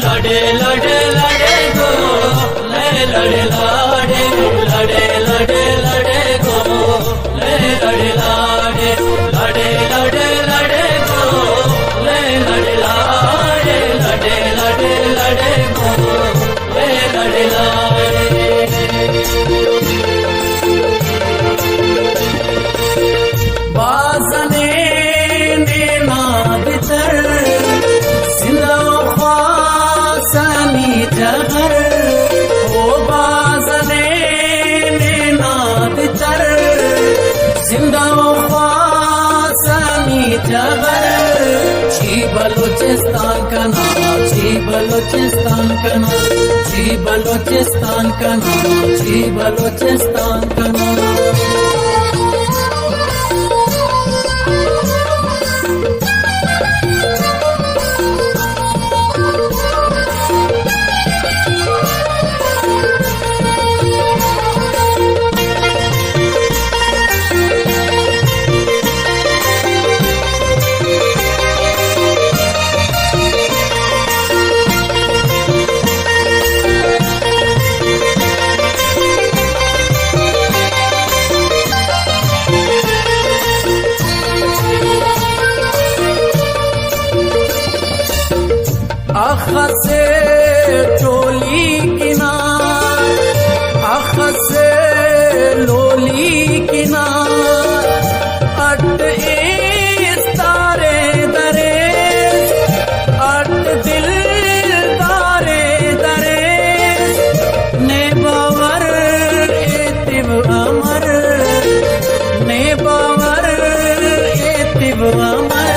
लड़े लड़े लड़े गो ले लड़े लाडे लड़े लड़े लड़े गो ले लड़े लाडे लड़े लड़े लड़े गो ले लड़े लाडे लड़े लड़े लड़े गो ले लड़े लाडे बाजने ने नादितर जगर ओ बाजने ने नादितर जिंदा वफासनी जगर जी बलूचिस्तान का नाम जी बलूचिस्तान का नाम जी बलूचिस्तान का नाम जी बलूचिस्तान का नाम अख से टोली किनार अख से लोली किनार अट इस तारे दरे अट दिल तारे दरे ने बावर एतिब अमर ने बावर एतिब अमर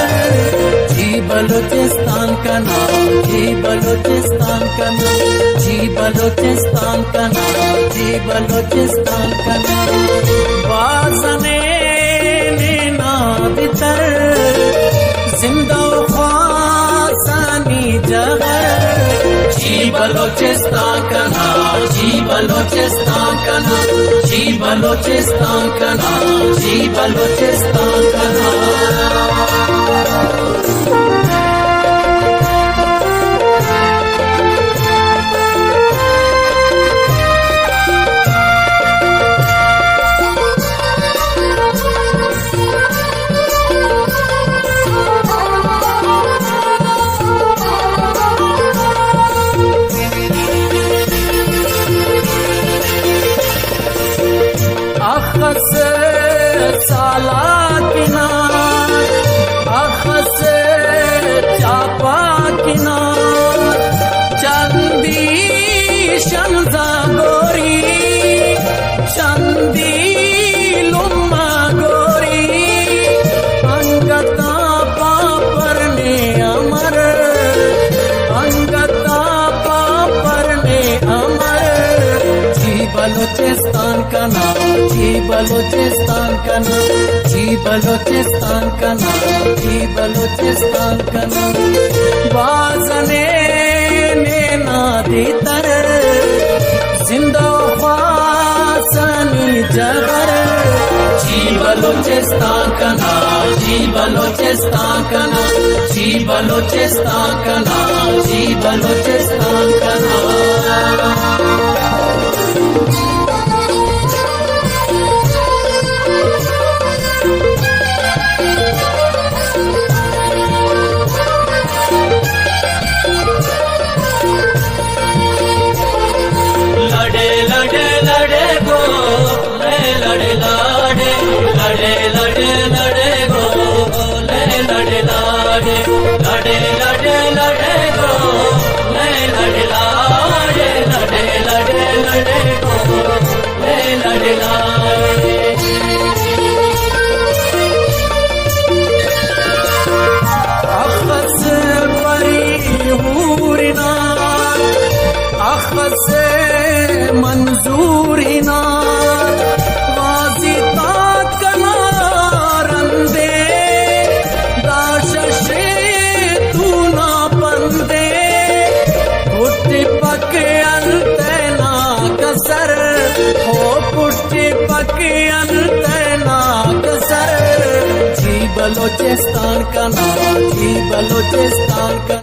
जी बलूचिस्तान का नाम जी बलूचिस्तान का नाम जी बलूचिस्तान का नाम जी बलूचिस्तान का नाम बाजने ने नादितर जिंदा वफासनी जगर जी बलूचिस्तान का नाम जी बलूचिस्तान का नाम जी बलूचिस्तान का नाम जी बलूचिस्तान का नाम अख से साला किनार अख से चापा किनार चंदी शंजा गोरी चंदी लुम्मा गोरी अंगता पापर ने अमर अंगता पापर ने अमर जी बलूचिस्तान का नाम जी बलूचिस्तान का नाम जी बलूचिस्तान का नाम जी बलूचिस्तान का नाम बाजने ने नादितर जिंदा वफासनी जगर जी बलूचिस्तान का नाम जी बलूचिस्तान का नाम जी बलूचिस्तान का नाम जी बलूचिस्तान का नाम लड़े लड़े लड़े गो ले लड़े लाडे लड़े लड़े लड़े गो ले लड़े लाडे लड़े लड़े लड़े गो ले लड़े लाडे लड़े लड़े लड़े गो ले लड़े लाडे अख से परी हूरिना अख से मंजूर नार वाजी ताकनारंदे दाशे तू ना बंदे पुट्टी पक अंतना कसर हो पुट्टी पक अंतना कसर जी बलूचिस्तान का नाम जी बलूचिस्तान का